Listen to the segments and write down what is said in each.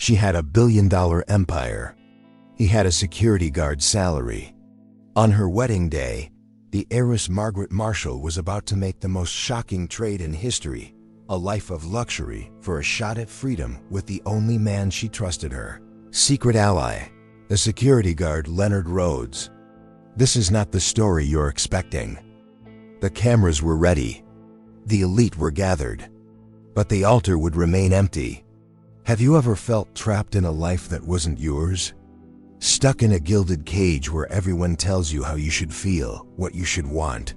She had a billion-dollar empire. He had a security guard's salary. On her wedding day, the heiress Margaret Marshall was about to make the most shocking trade in history, a life of luxury for a shot at freedom with the only man she trusted her secret ally, the security guard Leonard Rhodes. This is not the story you're expecting. The cameras were ready. The elite were gathered. But the altar would remain empty. Have you ever felt trapped in a life that wasn't yours? Stuck in a gilded cage where everyone tells you how you should feel, what you should want.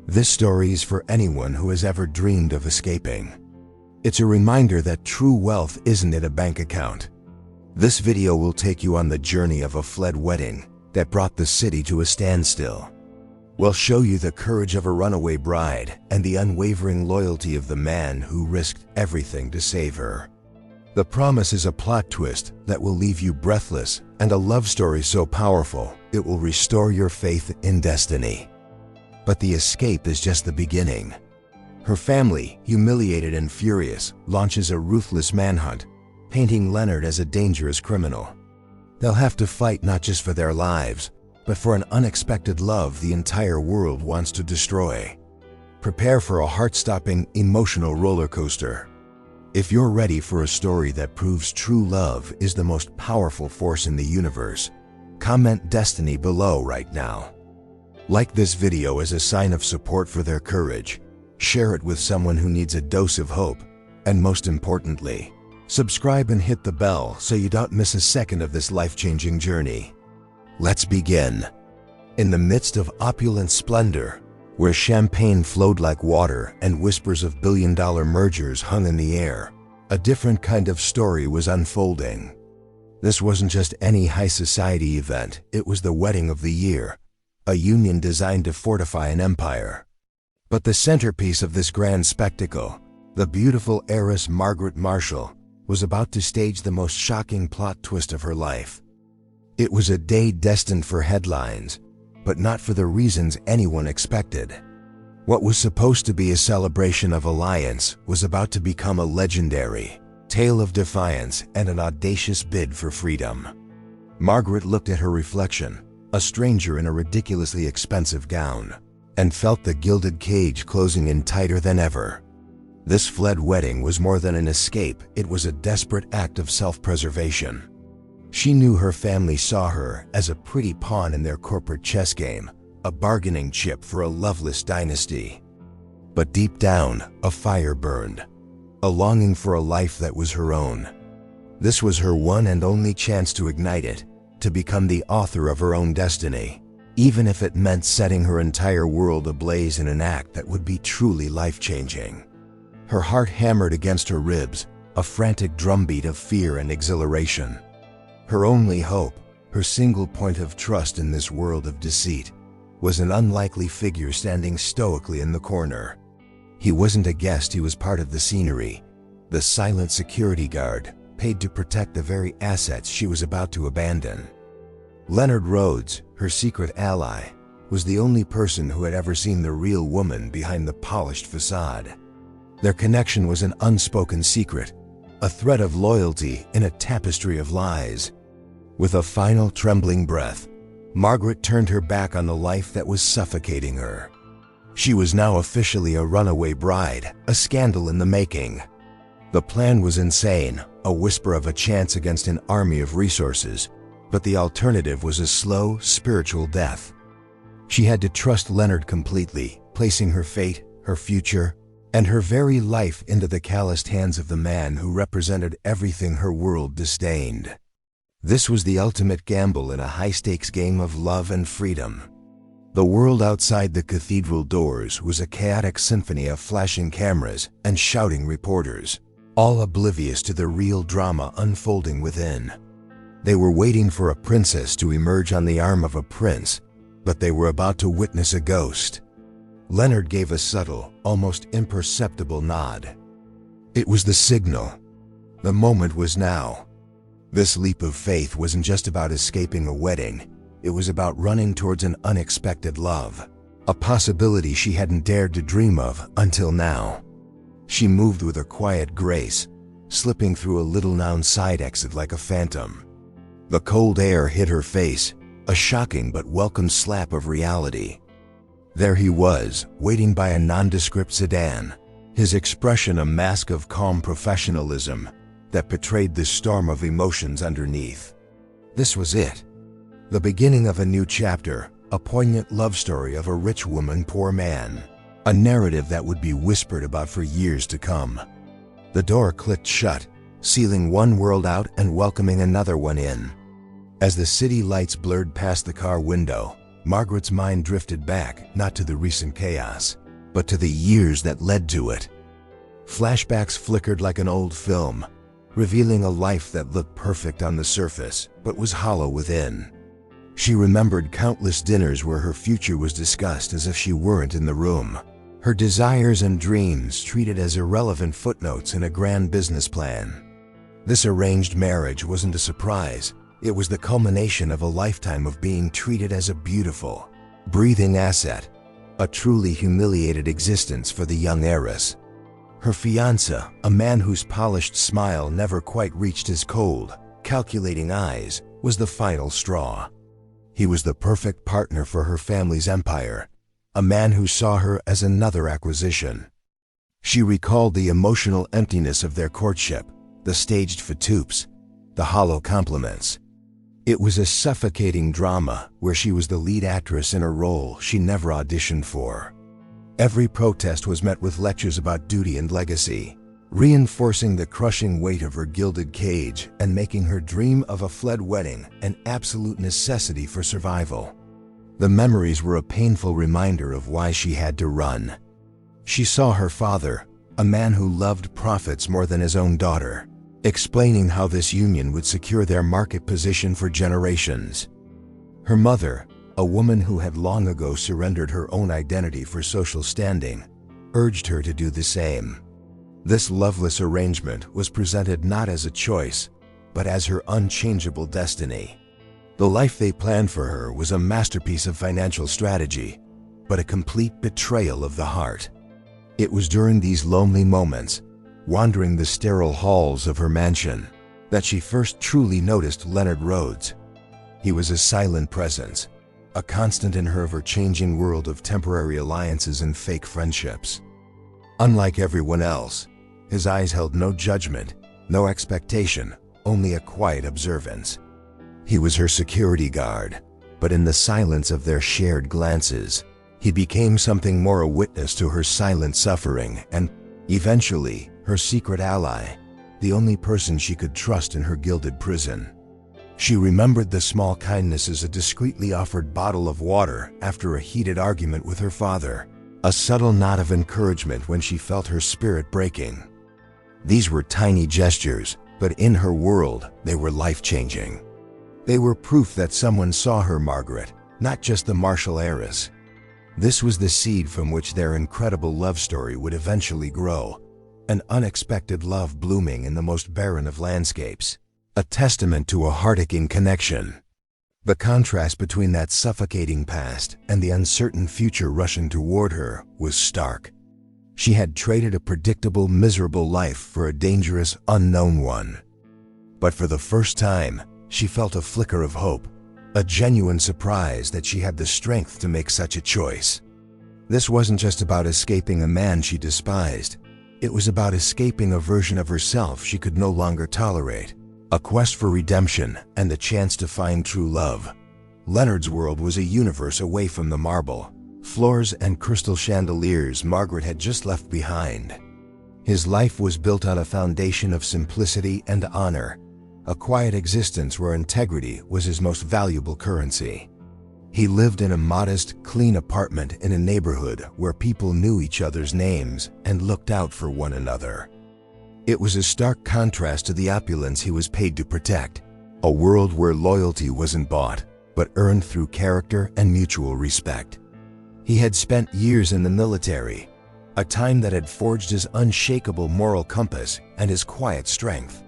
This story is for anyone who has ever dreamed of escaping. It's a reminder that true wealth isn't in a bank account. This video will take you on the journey of a fled wedding that brought the city to a standstill. We'll show you the courage of a runaway bride and the unwavering loyalty of the man who risked everything to save her. The promise is a plot twist that will leave you breathless and a love story so powerful it will restore your faith in destiny. But the escape is just the beginning. Her family, humiliated and furious, launches a ruthless manhunt, painting Leonard as a dangerous criminal. They'll have to fight not just for their lives, but for an unexpected love the entire world wants to destroy. Prepare for a heart-stopping, emotional roller coaster. If you're ready for a story that proves true love is the most powerful force in the universe, comment Destiny below right now. Like this video as a sign of support for their courage, share it with someone who needs a dose of hope, and most importantly, subscribe and hit the bell so you don't miss a second of this life-changing journey. Let's begin. In the midst of opulent splendor, where champagne flowed like water and whispers of billion-dollar mergers hung in the air, a different kind of story was unfolding. This wasn't just any high society event, it was the wedding of the year, a union designed to fortify an empire. But the centerpiece of this grand spectacle, the beautiful heiress Margaret Marshall, was about to stage the most shocking plot twist of her life. It was a day destined for headlines, but not for the reasons anyone expected. What was supposed to be a celebration of alliance was about to become a legendary tale of defiance and an audacious bid for freedom. Margaret looked at her reflection, a stranger in a ridiculously expensive gown, and felt the gilded cage closing in tighter than ever. This fled wedding was more than an escape, it was a desperate act of self-preservation. She knew her family saw her as a pretty pawn in their corporate chess game, a bargaining chip for a loveless dynasty. But deep down, a fire burned, a longing for a life that was her own. This was her one and only chance to ignite it, to become the author of her own destiny, even if it meant setting her entire world ablaze in an act that would be truly life-changing. Her heart hammered against her ribs, a frantic drumbeat of fear and exhilaration. Her only hope, her single point of trust in this world of deceit, was an unlikely figure standing stoically in the corner. He wasn't a guest, he was part of the scenery, the silent security guard, paid to protect the very assets she was about to abandon. Leonard Rhodes, her secret ally, was the only person who had ever seen the real woman behind the polished facade. Their connection was an unspoken secret, a thread of loyalty in a tapestry of lies. With a final trembling breath, Margaret turned her back on the life that was suffocating her. She was now officially a runaway bride, a scandal in the making. The plan was insane, a whisper of a chance against an army of resources, but the alternative was a slow, spiritual death. She had to trust Leonard completely, placing her fate, her future, and her very life into the calloused hands of the man who represented everything her world disdained. This was the ultimate gamble in a high-stakes game of love and freedom. The world outside the cathedral doors was a chaotic symphony of flashing cameras and shouting reporters, all oblivious to the real drama unfolding within. They were waiting for a princess to emerge on the arm of a prince, but they were about to witness a ghost. Leonard gave a subtle, almost imperceptible nod. It was the signal. The moment was now. This leap of faith wasn't just about escaping a wedding, it was about running towards an unexpected love, a possibility she hadn't dared to dream of until now. She moved with a quiet grace, slipping through a little-known side exit like a phantom. The cold air hit her face, a shocking but welcome slap of reality. There he was, waiting by a nondescript sedan, his expression a mask of calm professionalism that betrayed the storm of emotions underneath. This was it. The beginning of a new chapter, a poignant love story of a rich woman, poor man. A narrative that would be whispered about for years to come. The door clicked shut, sealing one world out and welcoming another one in. As the city lights blurred past the car window, Margaret's mind drifted back, not to the recent chaos, but to the years that led to it. Flashbacks flickered like an old film, revealing a life that looked perfect on the surface, but was hollow within. She remembered countless dinners where her future was discussed as if she weren't in the room. Her desires and dreams treated as irrelevant footnotes in a grand business plan. This arranged marriage wasn't a surprise. It was the culmination of a lifetime of being treated as a beautiful, breathing asset, a truly humiliated existence for the young heiress. Her fiancé, a man whose polished smile never quite reached his cold, calculating eyes, was the final straw. He was the perfect partner for her family's empire, a man who saw her as another acquisition. She recalled the emotional emptiness of their courtship, the staged fatoups, the hollow compliments. It was a suffocating drama where she was the lead actress in a role she never auditioned for. Every protest was met with lectures about duty and legacy, reinforcing the crushing weight of her gilded cage and making her dream of a fled wedding an absolute necessity for survival. The memories were a painful reminder of why she had to run. She saw her father, a man who loved profits more than his own daughter, explaining how this union would secure their market position for generations. Her mother, a woman who had long ago surrendered her own identity for social standing, urged her to do the same. This loveless arrangement was presented not as a choice, but as her unchangeable destiny. The life they planned for her was a masterpiece of financial strategy, but a complete betrayal of the heart. It was during these lonely moments, wandering the sterile halls of her mansion, that she first truly noticed Leonard Rhodes. He was a silent presence, a constant in her ever-changing world of temporary alliances and fake friendships. Unlike everyone else, his eyes held no judgment, no expectation, only a quiet observance. He was her security guard, but in the silence of their shared glances, he became something more, a witness to her silent suffering and, eventually, her secret ally, the only person she could trust in her gilded prison. She remembered the small kindnesses, a discreetly offered bottle of water after a heated argument with her father, a subtle nod of encouragement when she felt her spirit breaking. These were tiny gestures, but in her world, they were life-changing. They were proof that someone saw her Margaret, not just the Marshall heiress. This was the seed from which their incredible love story would eventually grow, an unexpected love blooming in the most barren of landscapes, a testament to a heart-aching connection. The contrast between that suffocating past and the uncertain future rushing toward her was stark. She had traded a predictable, miserable life for a dangerous, unknown one. But for the first time, she felt a flicker of hope, a genuine surprise that she had the strength to make such a choice. This wasn't just about escaping a man she despised. It was about escaping a version of herself she could no longer tolerate, a quest for redemption and the chance to find true love. Leonard's world was a universe away from the marble, floors and crystal chandeliers Margaret had just left behind. His life was built on a foundation of simplicity and honor, a quiet existence where integrity was his most valuable currency. He lived in a modest, clean apartment in a neighborhood where people knew each other's names and looked out for one another. It was a stark contrast to the opulence he was paid to protect, a world where loyalty wasn't bought, but earned through character and mutual respect. He had spent years in the military, a time that had forged his unshakable moral compass and his quiet strength.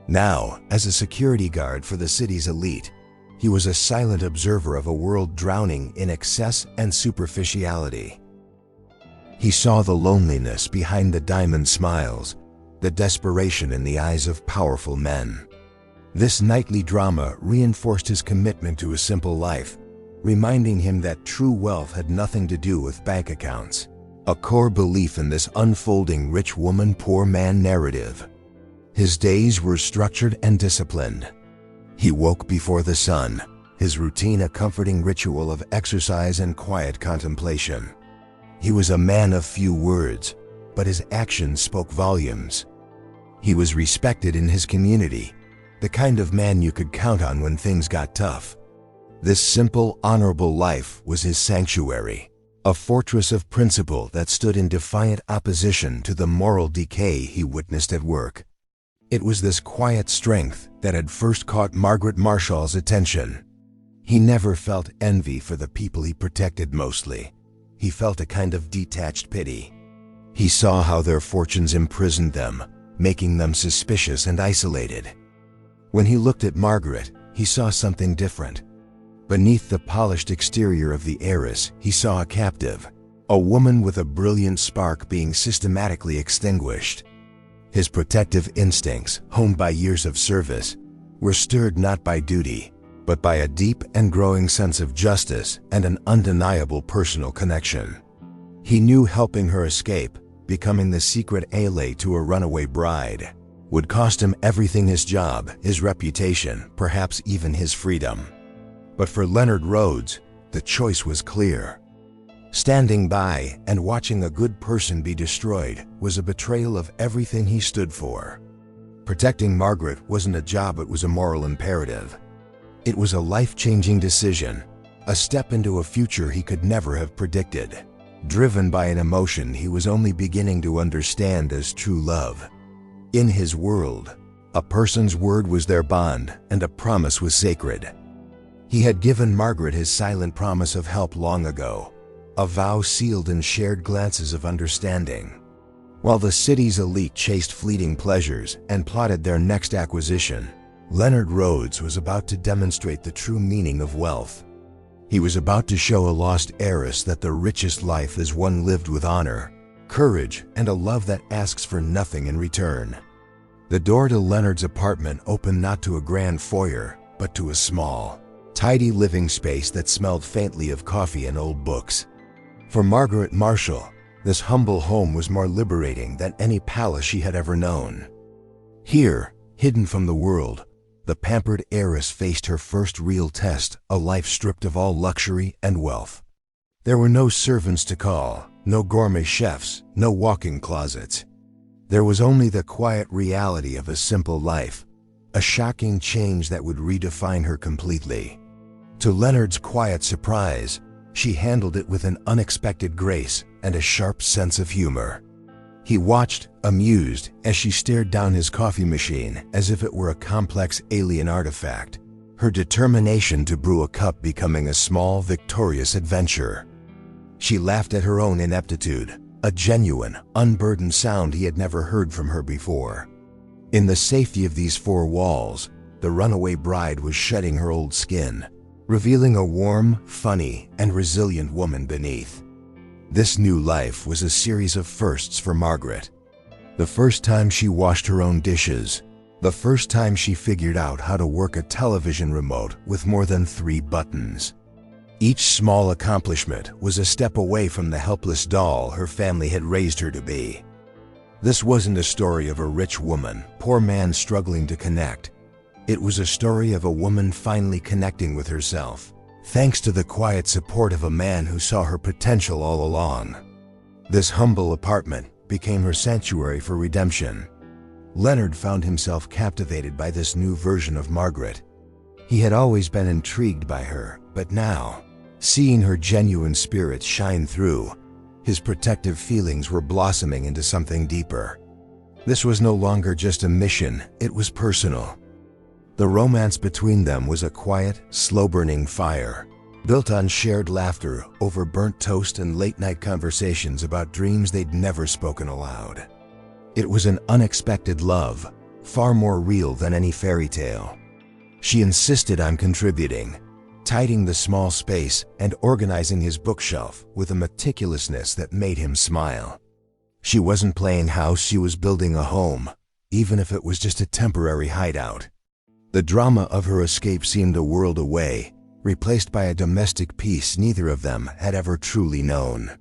Now, as a security guard for the city's elite, he was a silent observer of a world drowning in excess and superficiality. He saw the loneliness behind the diamond smiles, the desperation in the eyes of powerful men. This nightly drama reinforced his commitment to a simple life, reminding him that true wealth had nothing to do with bank accounts. A core belief in this unfolding rich woman, poor man narrative. His days were structured and disciplined. He woke before the sun, his routine a comforting ritual of exercise and quiet contemplation. He was a man of few words, but his actions spoke volumes. He was respected in his community, the kind of man you could count on when things got tough. This simple, honorable life was his sanctuary, a fortress of principle that stood in defiant opposition to the moral decay he witnessed at work. It was this quiet strength that had first caught Margaret Marshall's attention. He never felt envy for the people he protected mostly. He felt a kind of detached pity. He saw how their fortunes imprisoned them, making them suspicious and isolated. When he looked at Margaret, he saw something different. Beneath the polished exterior of the heiress, he saw a captive, a woman with a brilliant spark being systematically extinguished. His protective instincts, honed by years of service, were stirred not by duty, but by a deep and growing sense of justice and an undeniable personal connection. He knew helping her escape, becoming the secret ally to a runaway bride, would cost him everything: his job, his reputation, perhaps even his freedom. But for Leonard Rhodes, the choice was clear. Standing by and watching a good person be destroyed was a betrayal of everything he stood for. Protecting Margaret wasn't a job, it was a moral imperative. It was a life-changing decision, a step into a future he could never have predicted, driven by an emotion he was only beginning to understand as true love. In his world, a person's word was their bond and a promise was sacred. He had given Margaret his silent promise of help long ago, a vow sealed in shared glances of understanding. While the city's elite chased fleeting pleasures and plotted their next acquisition, Leonard Rhodes was about to demonstrate the true meaning of wealth. He was about to show a lost heiress that the richest life is one lived with honor, courage, and a love that asks for nothing in return. The door to Leonard's apartment opened not to a grand foyer, but to a small, tidy living space that smelled faintly of coffee and old books. For Margaret Marshall, this humble home was more liberating than any palace she had ever known. Here, hidden from the world, the pampered heiress faced her first real test, a life stripped of all luxury and wealth. There were no servants to call, no gourmet chefs, no walk-in closets. There was only the quiet reality of a simple life, a shocking change that would redefine her completely. To Leonard's quiet surprise, she handled it with an unexpected grace and a sharp sense of humor. He watched, amused, as she stared down his coffee machine as if it were a complex alien artifact, her determination to brew a cup becoming a small, victorious adventure. She laughed at her own ineptitude, a genuine, unburdened sound he had never heard from her before. In the safety of these four walls, the runaway bride was shedding her old skin, revealing a warm, funny, and resilient woman beneath. This new life was a series of firsts for Margaret. The first time she washed her own dishes, the first time she figured out how to work a television remote with more than 3 buttons. Each small accomplishment was a step away from the helpless doll her family had raised her to be. This wasn't a story of a rich woman, poor man struggling to connect. It was a story of a woman finally connecting with herself, thanks to the quiet support of a man who saw her potential all along. This humble apartment became her sanctuary for redemption. Leonard found himself captivated by this new version of Margaret. He had always been intrigued by her, but now, seeing her genuine spirit shine through, his protective feelings were blossoming into something deeper. This was no longer just a mission, it was personal. The romance between them was a quiet, slow-burning fire, built on shared laughter over burnt toast and late-night conversations about dreams they'd never spoken aloud. It was an unexpected love, far more real than any fairy tale. She insisted on contributing, tidying the small space and organizing his bookshelf with a meticulousness that made him smile. She wasn't playing house, she was building a home, even if it was just a temporary hideout. The drama of her escape seemed a world away, replaced by a domestic peace neither of them had ever truly known.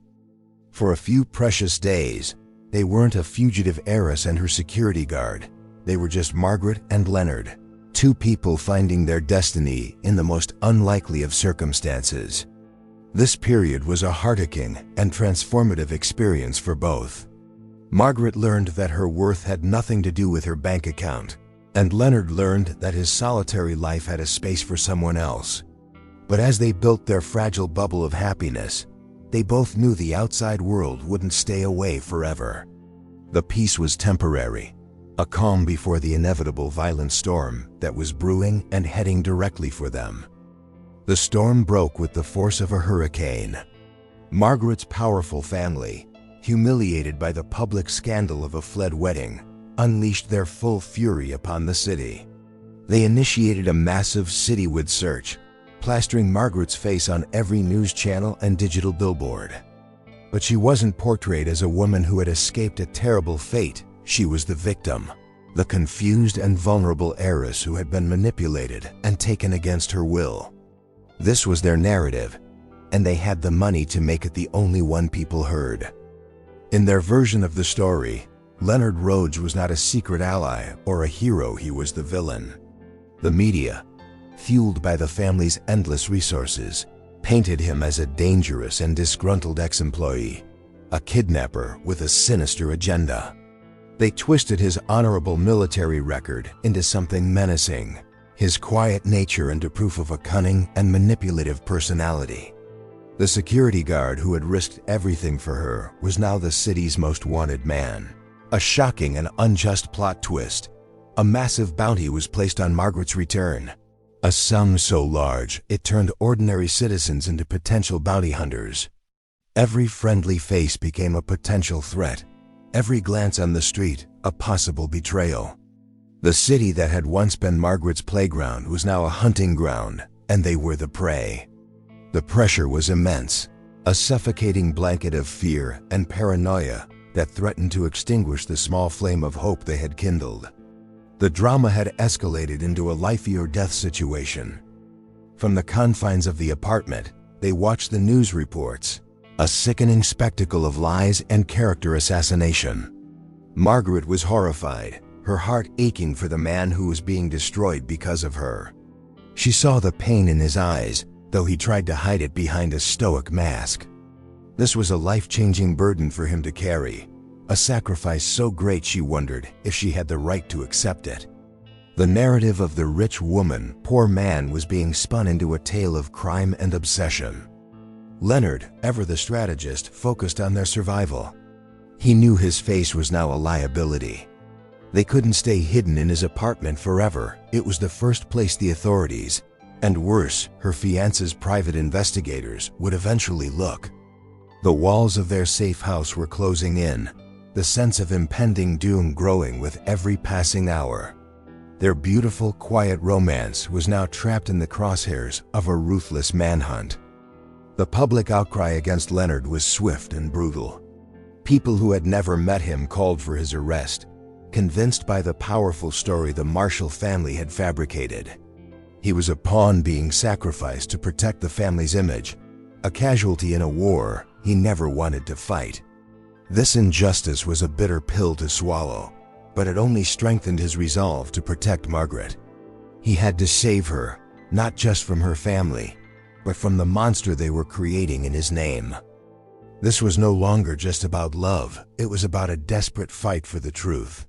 For a few precious days, they weren't a fugitive heiress and her security guard. They were just Margaret and Leonard, two people finding their destiny in the most unlikely of circumstances. This period was a heart-aching and transformative experience for both. Margaret learned that her worth had nothing to do with her bank account, and Leonard learned that his solitary life had a space for someone else. But as they built their fragile bubble of happiness, they both knew the outside world wouldn't stay away forever. The peace was temporary, a calm before the inevitable violent storm that was brewing and heading directly for them. The storm broke with the force of a hurricane. Margaret's powerful family, humiliated by the public scandal of a fled wedding, unleashed their full fury upon the city. They initiated a massive citywide search, plastering Margaret's face on every news channel and digital billboard. But she wasn't portrayed as a woman who had escaped a terrible fate. She was the victim, the confused and vulnerable heiress who had been manipulated and taken against her will. This was their narrative, and they had the money to make it the only one people heard. In their version of the story, Leonard Rhodes was not a secret ally or a hero, he was the villain. The media, fueled by the family's endless resources, painted him as a dangerous and disgruntled ex-employee, a kidnapper with a sinister agenda. They twisted his honorable military record into something menacing, his quiet nature into proof of a cunning and manipulative personality. The security guard who had risked everything for her was now the city's most wanted man. A shocking and unjust plot twist. A massive bounty was placed on Margaret's return. A sum so large, it turned ordinary citizens into potential bounty hunters. Every friendly face became a potential threat. Every glance on the street, a possible betrayal. The city that had once been Margaret's playground was now a hunting ground, and they were the prey. The pressure was immense, a suffocating blanket of fear and paranoia that threatened to extinguish the small flame of hope they had kindled. The drama had escalated into a life-or-death situation. From the confines of the apartment, they watched the news reports, a sickening spectacle of lies and character assassination. Margaret was horrified, her heart aching for the man who was being destroyed because of her. She saw the pain in his eyes, though he tried to hide it behind a stoic mask. This was a life-changing burden for him to carry, a sacrifice so great she wondered if she had the right to accept it. The narrative of the rich woman, poor man was being spun into a tale of crime and obsession. Leonard, ever the strategist, focused on their survival. He knew his face was now a liability. They couldn't stay hidden in his apartment forever. It was the first place the authorities, and worse, her fiance's private investigators, would eventually look. The walls of their safe house were closing in, the sense of impending doom growing with every passing hour. Their beautiful, quiet romance was now trapped in the crosshairs of a ruthless manhunt. The public outcry against Leonard was swift and brutal. People who had never met him called for his arrest, convinced by the powerful story the Marshall family had fabricated. He was a pawn being sacrificed to protect the family's image, a casualty in a war he never wanted to fight. This injustice was a bitter pill to swallow, but it only strengthened his resolve to protect Margaret. He had to save her, not just from her family, but from the monster they were creating in his name. This was no longer just about love, it was about a desperate fight for the truth.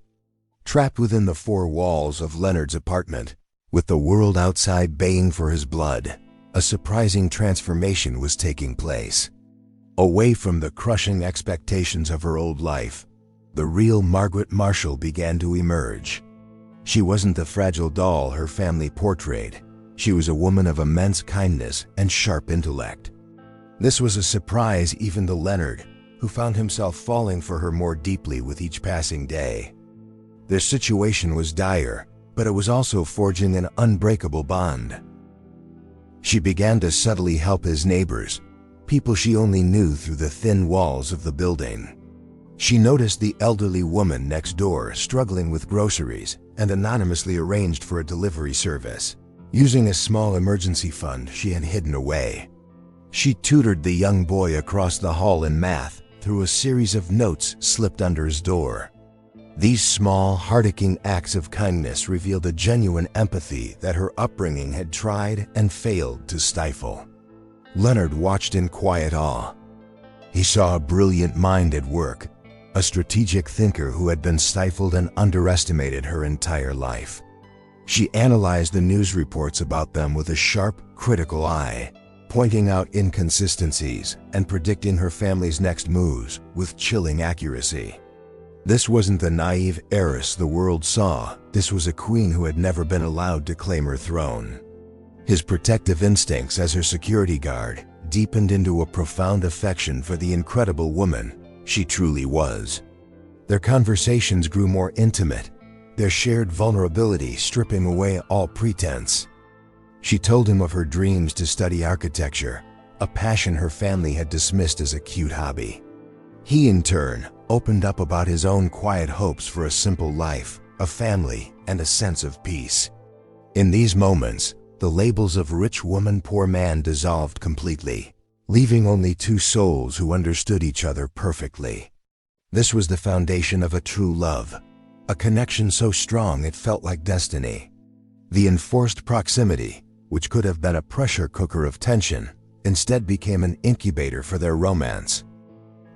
Trapped within the four walls of Leonard's apartment, with the world outside baying for his blood, a surprising transformation was taking place. Away from the crushing expectations of her old life, the real Margaret Marshall began to emerge. She wasn't the fragile doll her family portrayed. She was a woman of immense kindness and sharp intellect. This was a surprise even to Leonard, who found himself falling for her more deeply with each passing day. Their situation was dire, but it was also forging an unbreakable bond. She began to subtly help his neighbors, people she only knew through the thin walls of the building. She noticed the elderly woman next door struggling with groceries and anonymously arranged for a delivery service, using a small emergency fund she had hidden away. She tutored the young boy across the hall in math through a series of notes slipped under his door. These small, heart-aching acts of kindness revealed a genuine empathy that her upbringing had tried and failed to stifle. Leonard watched in quiet awe. He saw a brilliant mind at work, a strategic thinker who had been stifled and underestimated her entire life. She analyzed the news reports about them with a sharp, critical eye, pointing out inconsistencies and predicting her family's next moves with chilling accuracy. This wasn't the naive heiress the world saw. This was a queen who had never been allowed to claim her throne. His protective instincts as her security guard deepened into a profound affection for the incredible woman she truly was. Their conversations grew more intimate, their shared vulnerability stripping away all pretense. She told him of her dreams to study architecture, a passion her family had dismissed as a cute hobby. He, in turn, opened up about his own quiet hopes for a simple life, a family, and a sense of peace. In these moments, the labels of rich woman, poor man dissolved completely, leaving only two souls who understood each other perfectly. This was the foundation of a true love, a connection so strong it felt like destiny. The enforced proximity, which could have been a pressure cooker of tension, instead became an incubator for their romance.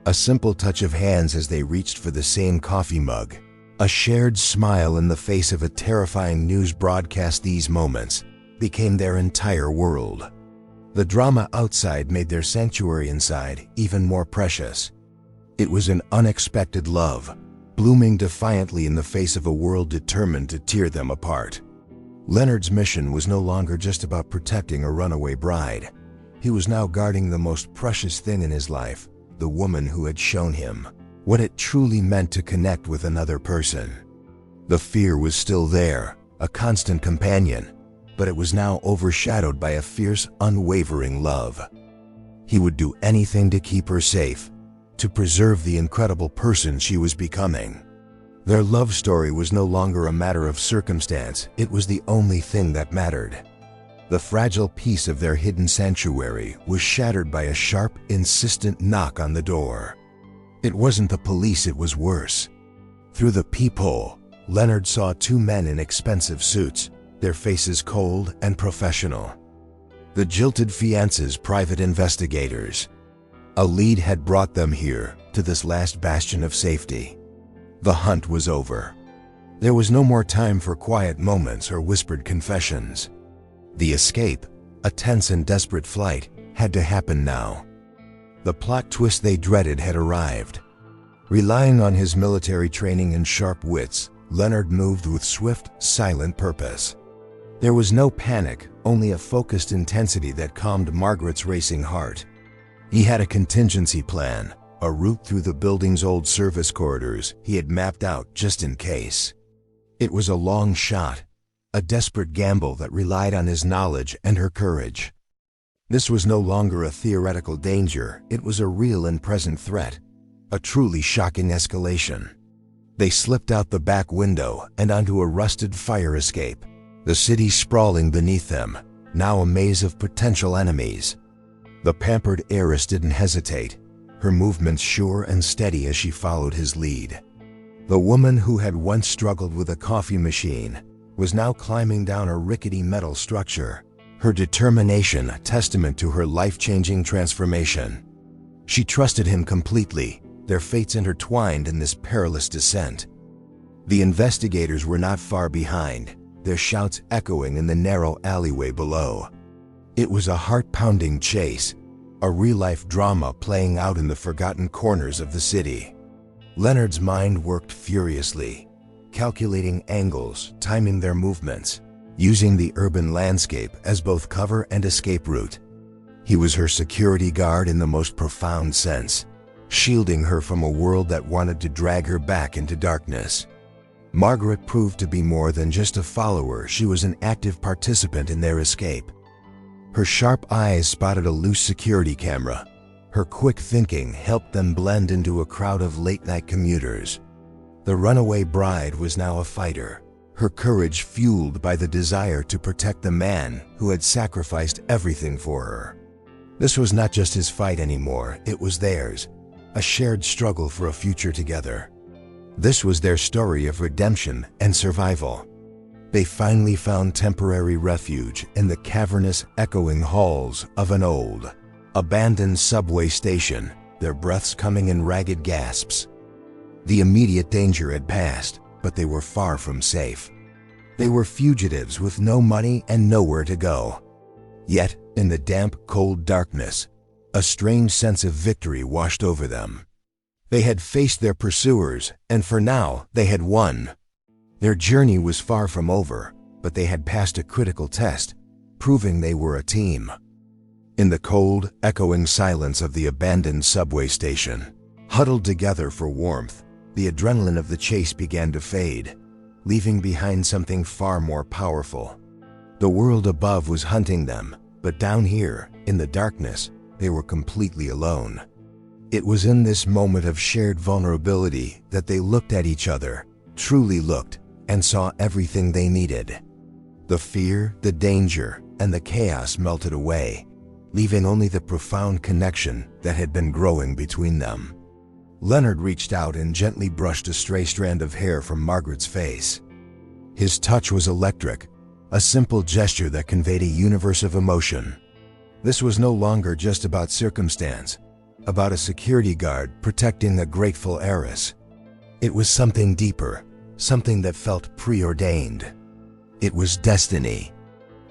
A simple touch of hands as they reached for the same coffee mug, a shared smile in the face of a terrifying news broadcast, these moments became their entire world. The drama outside made their sanctuary inside even more precious. It was an unexpected love, blooming defiantly in the face of a world determined to tear them apart. Leonard's mission was no longer just about protecting a runaway bride. He was now guarding the most precious thing in his life, the woman who had shown him what it truly meant to connect with another person. The fear was still there, a constant companion, but it was now overshadowed by a fierce, unwavering love. He would do anything to keep her safe, to preserve the incredible person she was becoming. Their love story was no longer a matter of circumstance, it was the only thing that mattered. The fragile peace of their hidden sanctuary was shattered by a sharp, insistent knock on the door. It wasn't the police, it was worse. Through the peephole, Leonard saw two men in expensive suits, their faces cold and professional. The jilted fiance's private investigators. A lead had brought them here, to this last bastion of safety. The hunt was over. There was no more time for quiet moments or whispered confessions. The escape, a tense and desperate flight, had to happen now. The plot twist they dreaded had arrived. Relying on his military training and sharp wits, Leonard moved with swift, silent purpose. There was no panic, only a focused intensity that calmed Margaret's racing heart. He had a contingency plan, a route through the building's old service corridors he had mapped out just in case. It was a long shot, a desperate gamble that relied on his knowledge and her courage. This was no longer a theoretical danger, it was a real and present threat, a truly shocking escalation. They slipped out the back window and onto a rusted fire escape, the city sprawling beneath them, now a maze of potential enemies. The pampered heiress didn't hesitate, her movements sure and steady as she followed his lead. The woman who had once struggled with a coffee machine was now climbing down a rickety metal structure, her determination a testament to her life-changing transformation. She trusted him completely, their fates intertwined in this perilous descent. The investigators were not far behind, their shouts echoing in the narrow alleyway below. It was a heart-pounding chase, a real-life drama playing out in the forgotten corners of the city. Leonard's mind worked furiously, calculating angles, timing their movements, using the urban landscape as both cover and escape route. He was her security guard in the most profound sense, shielding her from a world that wanted to drag her back into darkness. Margaret proved to be more than just a follower, she was an active participant in their escape. Her sharp eyes spotted a loose security camera, Her quick thinking helped them blend into a crowd of late-night commuters. The runaway bride was now a fighter, her courage fueled by the desire to protect the man who had sacrificed everything for her. This was not just his fight anymore, it was theirs, a shared struggle for a future together. This was their story of redemption and survival. They finally found temporary refuge in the cavernous, echoing halls of an old, abandoned subway station, their breaths coming in ragged gasps. The immediate danger had passed, but they were far from safe. They were fugitives with no money and nowhere to go. Yet, in the damp, cold darkness, a strange sense of victory washed over them. They had faced their pursuers, and for now, they had won. Their journey was far from over, but they had passed a critical test, proving they were a team. In the cold, echoing silence of the abandoned subway station, huddled together for warmth, the adrenaline of the chase began to fade, leaving behind something far more powerful. The world above was hunting them, but down here, in the darkness, they were completely alone. It was in this moment of shared vulnerability that they looked at each other, truly looked, and saw everything they needed. The fear, the danger, and the chaos melted away, leaving only the profound connection that had been growing between them. Leonard reached out and gently brushed a stray strand of hair from Margaret's face. His touch was electric, a simple gesture that conveyed a universe of emotion. This was no longer just about circumstance, about a security guard protecting a grateful heiress. It was something deeper, something that felt preordained. It was destiny.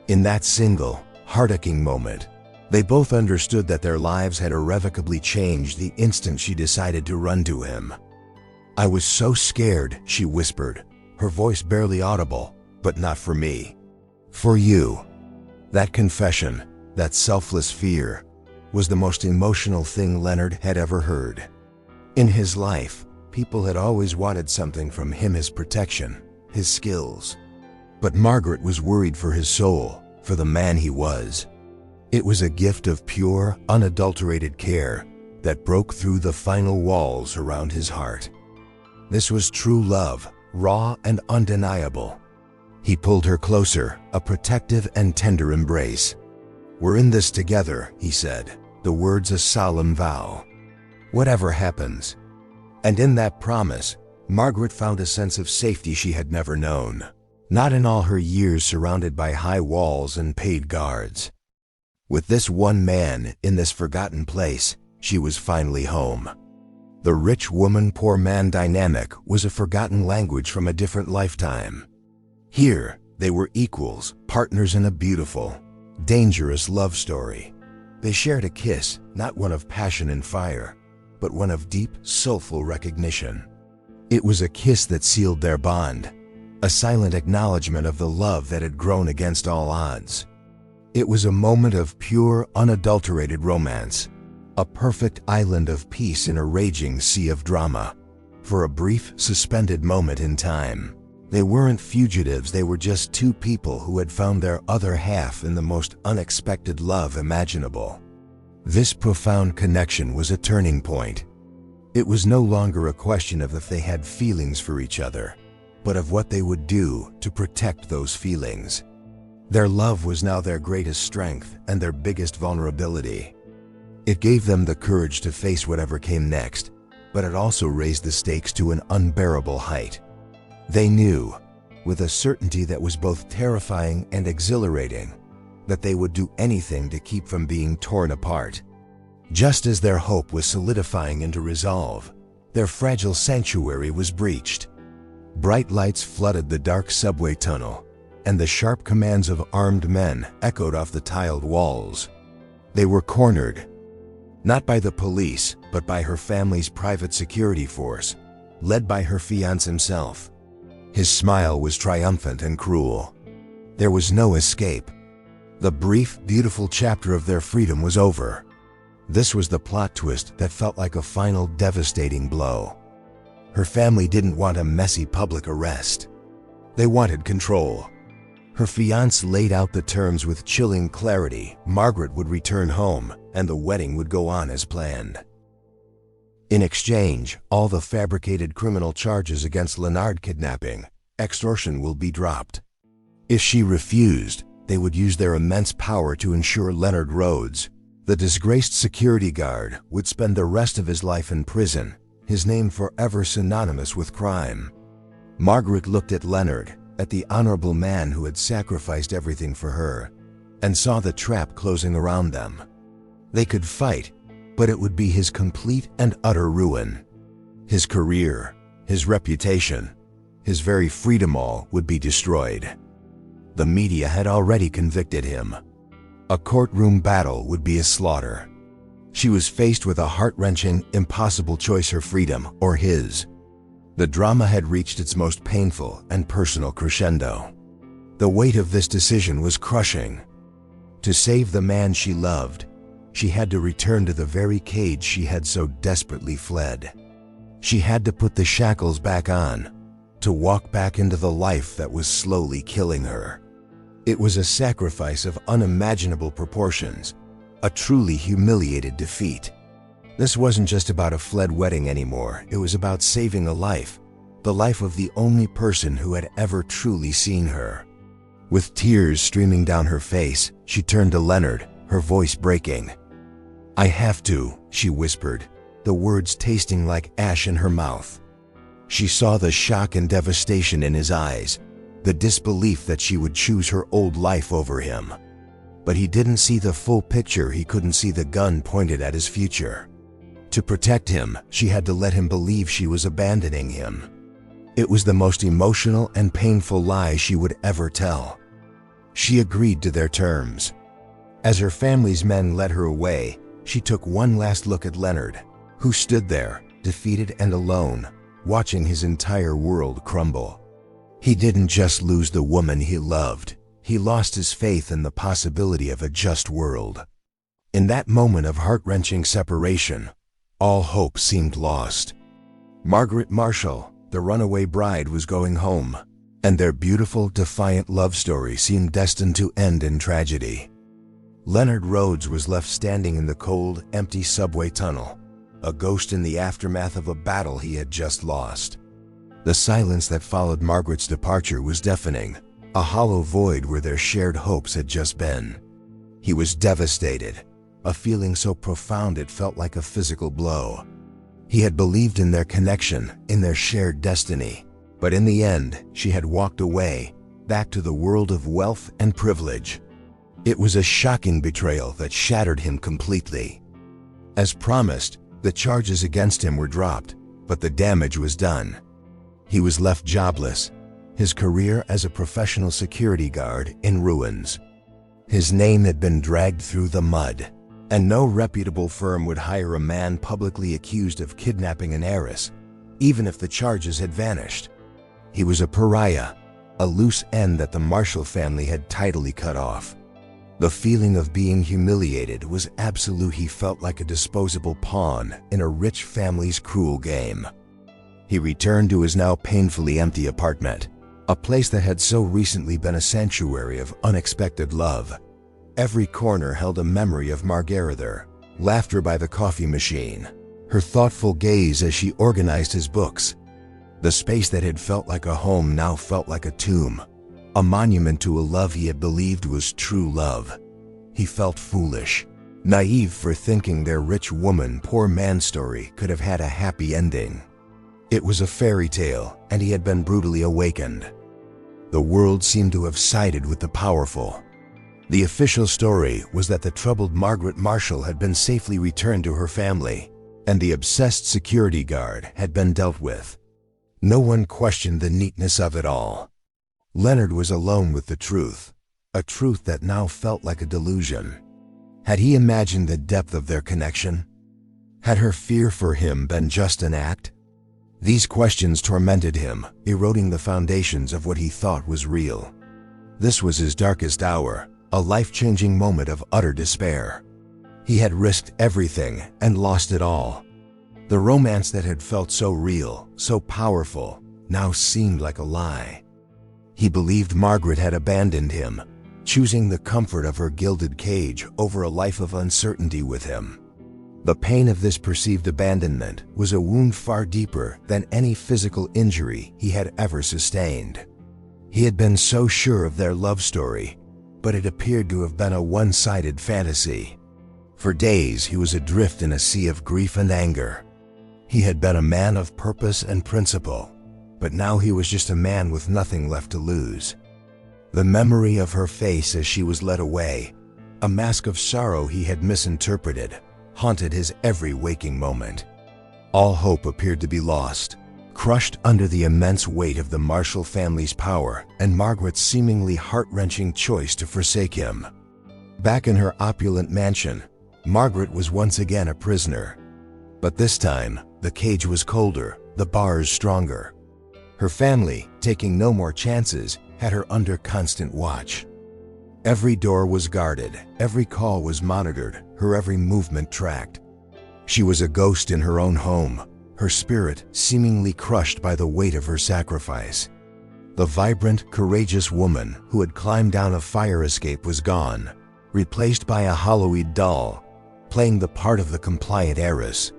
In that single, heart-aching moment, they both understood that their lives had irrevocably changed the instant she decided to run to him. "I was so scared," she whispered, her voice barely audible, "but not for me. For you." That confession, that selfless fear, was the most emotional thing Leonard had ever heard. In his life, people had always wanted something from him: his protection, his skills. But Margaret was worried for his soul, for the man he was. It was a gift of pure, unadulterated care that broke through the final walls around his heart. This was true love, raw and undeniable. He pulled her closer, a protective and tender embrace. "We're in this together," he said, the words a solemn vow. "Whatever happens." And in that promise, Margaret found a sense of safety she had never known. Not in all her years surrounded by high walls and paid guards. With this one man in this forgotten place, she was finally home. The rich woman, poor man dynamic was a forgotten language from a different lifetime. Here, they were equals, partners in a beautiful, dangerous love story. They shared a kiss, not one of passion and fire, but one of deep, soulful recognition. It was a kiss that sealed their bond, a silent acknowledgement of the love that had grown against all odds. It was a moment of pure, unadulterated romance, a perfect island of peace in a raging sea of drama. For a brief, suspended moment in time, they weren't fugitives, they were just two people who had found their other half in the most unexpected love imaginable. This profound connection was a turning point. It was no longer a question of if they had feelings for each other, but of what they would do to protect those feelings. Their love was now their greatest strength and their biggest vulnerability. It gave them the courage to face whatever came next, but it also raised the stakes to an unbearable height. They knew, with a certainty that was both terrifying and exhilarating, that they would do anything to keep from being torn apart. Just as their hope was solidifying into resolve, their fragile sanctuary was breached. Bright lights flooded the dark subway tunnel, and the sharp commands of armed men echoed off the tiled walls. They were cornered, not by the police, but by her family's private security force, led by her fiancé himself. His smile was triumphant and cruel. There was no escape. The brief, beautiful chapter of their freedom was over. This was the plot twist that felt like a final devastating blow. Her family didn't want a messy public arrest. They wanted control. Her fiancé laid out the terms with chilling clarity. Margaret would return home, and the wedding would go on as planned. In exchange, all the fabricated criminal charges against Leonard kidnapping, extortion will be dropped. If she refused, they would use their immense power to ensure Leonard Rhodes, the disgraced security guard, would spend the rest of his life in prison, his name forever synonymous with crime. Margaret looked at Leonard, at the honorable man who had sacrificed everything for her, and saw the trap closing around them. They could fight, but it would be his complete and utter ruin. His career, his reputation, his very freedom all would be destroyed. The media had already convicted him. A courtroom battle would be a slaughter. She was faced with a heart-wrenching, impossible choice: her freedom or his. The drama had reached its most painful and personal crescendo. The weight of this decision was crushing. To save the man she loved, she had to return to the very cage she had so desperately fled. She had to put the shackles back on, to walk back into the life that was slowly killing her. It was a sacrifice of unimaginable proportions, a truly humiliated defeat. This wasn't just about a fled wedding anymore. It was about saving a life, the life of the only person who had ever truly seen her. With tears streaming down her face, she turned to Leonard, her voice breaking. "I have to," she whispered, the words tasting like ash in her mouth. She saw the shock and devastation in his eyes, the disbelief that she would choose her old life over him. But he didn't see the full picture. He couldn't see the gun pointed at his future. To protect him, she had to let him believe she was abandoning him. It was the most emotional and painful lie she would ever tell. She agreed to their terms. As her family's men led her away, she took one last look at Leonard, who stood there, defeated and alone, watching his entire world crumble. He didn't just lose the woman he loved. He lost his faith in the possibility of a just world. In that moment of heart-wrenching separation, all hope seemed lost. Margaret Marshall, the runaway bride, was going home, and their beautiful, defiant love story seemed destined to end in tragedy. Leonard Rhodes was left standing in the cold, empty subway tunnel, a ghost in the aftermath of a battle he had just lost. The silence that followed Margaret's departure was deafening, a hollow void where their shared hopes had just been. He was devastated, a feeling so profound it felt like a physical blow. He had believed in their connection, in their shared destiny, but in the end, she had walked away, back to the world of wealth and privilege. It was a shocking betrayal that shattered him completely. As promised, the charges against him were dropped, but the damage was done. He was left jobless, his career as a professional security guard in ruins. His name had been dragged through the mud, and no reputable firm would hire a man publicly accused of kidnapping an heiress, even if the charges had vanished. He was a pariah, a loose end that the Marshall family had tidily cut off. The feeling of being humiliated was absolute. He felt like a disposable pawn in a rich family's cruel game. He returned to his now painfully empty apartment, a place that had so recently been a sanctuary of unexpected love. Every corner held a memory of Margaret there, laughter by the coffee machine, her thoughtful gaze as she organized his books. The space that had felt like a home now felt like a tomb, a monument to a love he had believed was true love. He felt foolish, naive for thinking their rich woman, poor man story could have had a happy ending. It was a fairy tale, and he had been brutally awakened. The world seemed to have sided with the powerful. The official story was that the troubled Margaret Marshall had been safely returned to her family, and the obsessed security guard had been dealt with. No one questioned the neatness of it all. Leonard was alone with the truth, a truth that now felt like a delusion. Had he imagined the depth of their connection? Had her fear for him been just an act? These questions tormented him, eroding the foundations of what he thought was real. This was his darkest hour, a life-changing moment of utter despair. He had risked everything and lost it all. The romance that had felt so real, so powerful, now seemed like a lie. He believed Margaret had abandoned him, choosing the comfort of her gilded cage over a life of uncertainty with him. The pain of this perceived abandonment was a wound far deeper than any physical injury he had ever sustained. He had been so sure of their love story, but it appeared to have been a one-sided fantasy. For days he was adrift in a sea of grief and anger. He had been a man of purpose and principle, but now he was just a man with nothing left to lose. The memory of her face as she was led away, a mask of sorrow he had misinterpreted, haunted his every waking moment. All hope appeared to be lost, crushed under the immense weight of the Marshall family's power and Margaret's seemingly heart-wrenching choice to forsake him. Back in her opulent mansion, Margaret was once again a prisoner. But this time, the cage was colder, the bars stronger. Her family, taking no more chances, had her under constant watch. Every door was guarded, every call was monitored, her every movement tracked. She was a ghost in her own home, her spirit seemingly crushed by the weight of her sacrifice. The vibrant, courageous woman who had climbed down a fire escape was gone, replaced by a hollow-eyed doll, playing the part of the compliant heiress.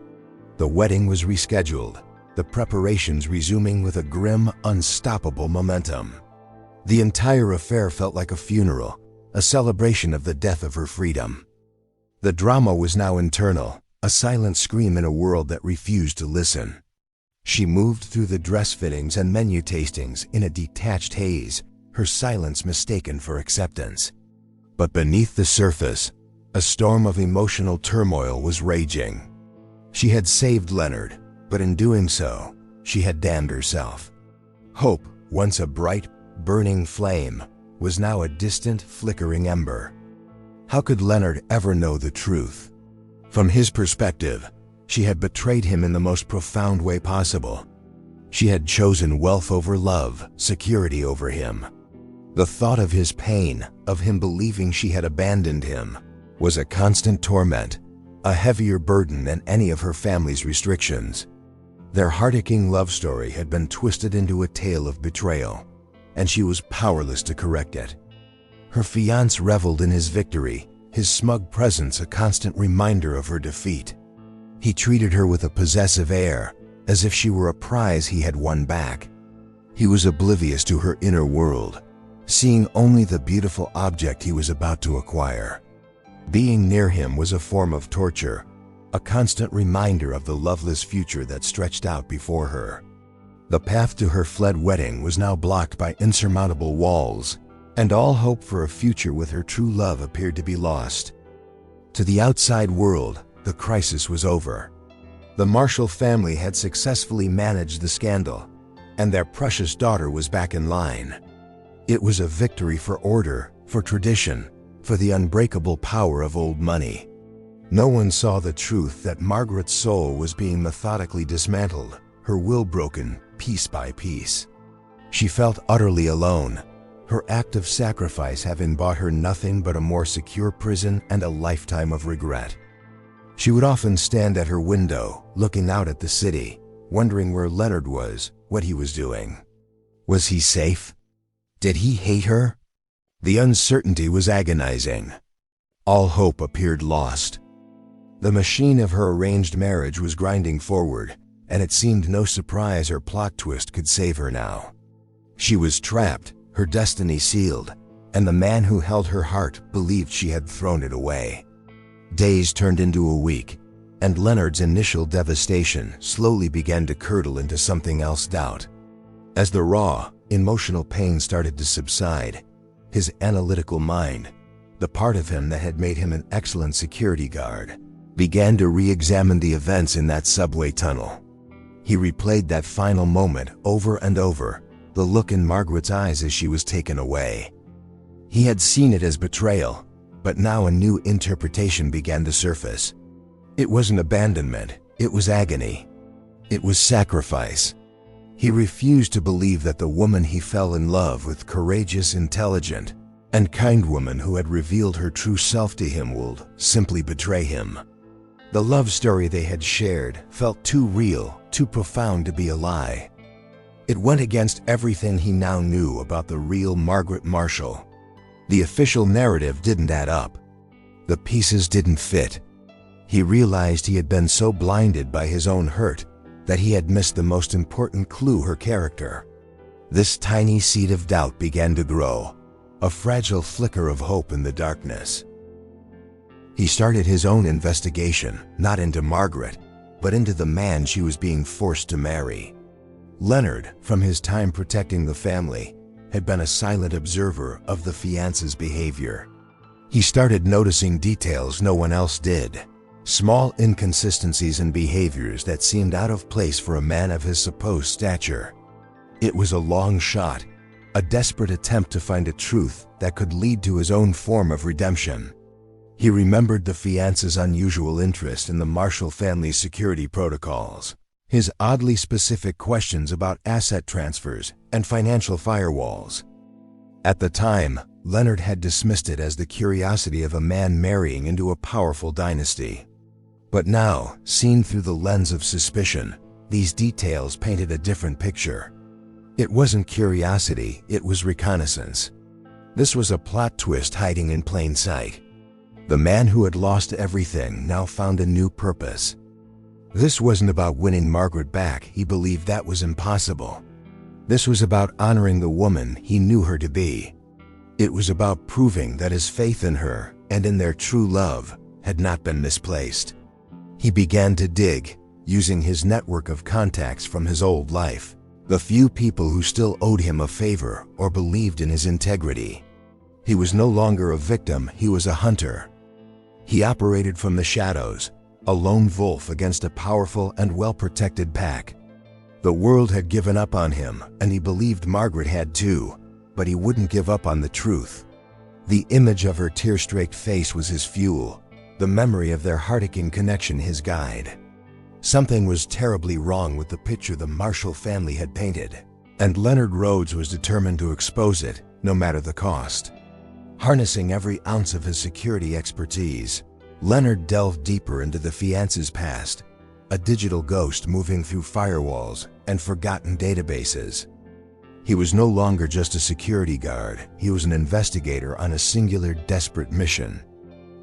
The wedding was rescheduled, the preparations resuming with a grim, unstoppable momentum. The entire affair felt like a funeral, a celebration of the death of her freedom. The drama was now internal, a silent scream in a world that refused to listen. She moved through the dress fittings and menu tastings in a detached haze, her silence mistaken for acceptance. But beneath the surface, a storm of emotional turmoil was raging. She had saved Leonard, but in doing so, she had damned herself. Hope, once a bright, burning flame, was now a distant, flickering ember. How could Leonard ever know the truth? From his perspective, she had betrayed him in the most profound way possible. She had chosen wealth over love, security over him. The thought of his pain, of him believing she had abandoned him, was a constant torment, a heavier burden than any of her family's restrictions. Their heart-aching love story had been twisted into a tale of betrayal, and she was powerless to correct it. Her fiancé reveled in his victory, his smug presence a constant reminder of her defeat. He treated her with a possessive air, as if she were a prize he had won back. He was oblivious to her inner world, seeing only the beautiful object he was about to acquire. Being near him was a form of torture, a constant reminder of the loveless future that stretched out before her. The path to her fled wedding was now blocked by insurmountable walls, and all hope for a future with her true love appeared to be lost. To the outside world, the crisis was over. The Marshall family had successfully managed the scandal, and their precious daughter was back in line. It was a victory for order, for tradition, for the unbreakable power of old money. No one saw the truth that Margaret's soul was being methodically dismantled, her will broken piece by piece. She felt utterly alone, her act of sacrifice having bought her nothing but a more secure prison and a lifetime of regret. She would often stand at her window, looking out at the city, wondering where Leonard was, what he was doing. Was he safe? Did he hate her? The uncertainty was agonizing. All hope appeared lost. The machine of her arranged marriage was grinding forward, and it seemed no surprise or plot twist could save her now. She was trapped, her destiny sealed, and the man who held her heart believed she had thrown it away. Days turned into a week, and Leonard's initial devastation slowly began to curdle into something else: doubt. As the raw, emotional pain started to subside, his analytical mind, the part of him that had made him an excellent security guard, began to re-examine the events in that subway tunnel. He replayed that final moment over and over, the look in Margaret's eyes as she was taken away. He had seen it as betrayal, but now a new interpretation began to surface. It wasn't abandonment, it was agony. It was sacrifice. He refused to believe that the woman he fell in love with, courageous, intelligent, and kind woman who had revealed her true self to him, would simply betray him. The love story they had shared felt too real, too profound to be a lie. It went against everything he now knew about the real Margaret Marshall. The official narrative didn't add up. The pieces didn't fit. He realized he had been so blinded by his own hurt that he had missed the most important clue: her character. This tiny seed of doubt began to grow, a fragile flicker of hope in the darkness. He started his own investigation, not into Margaret, but into the man she was being forced to marry. Leonard, from his time protecting the family, had been a silent observer of the fiancé's behavior. He started noticing details no one else did, small inconsistencies in behaviors that seemed out of place for a man of his supposed stature. It was a long shot, a desperate attempt to find a truth that could lead to his own form of redemption. He remembered the fiancé's unusual interest in the Marshall family's security protocols, his oddly specific questions about asset transfers and financial firewalls. At the time, Leonard had dismissed it as the curiosity of a man marrying into a powerful dynasty. But now, seen through the lens of suspicion, these details painted a different picture. It wasn't curiosity, it was reconnaissance. This was a plot twist hiding in plain sight. The man who had lost everything now found a new purpose. This wasn't about winning Margaret back. He believed that was impossible. This was about honoring the woman he knew her to be. It was about proving that his faith in her and in their true love had not been misplaced. He began to dig, using his network of contacts from his old life, the few people who still owed him a favor or believed in his integrity. He was no longer a victim, he was a hunter. He operated from the shadows, a lone wolf against a powerful and well-protected pack. The world had given up on him, and he believed Margaret had too, but he wouldn't give up on the truth. The image of her tear-streaked face was his fuel, the memory of their heart-aching connection his guide. Something was terribly wrong with the picture the Marshall family had painted, and Leonard Rhodes was determined to expose it, no matter the cost. Harnessing every ounce of his security expertise, Leonard delved deeper into the fiancé's past, a digital ghost moving through firewalls and forgotten databases. He was no longer just a security guard, he was an investigator on a singular, desperate mission.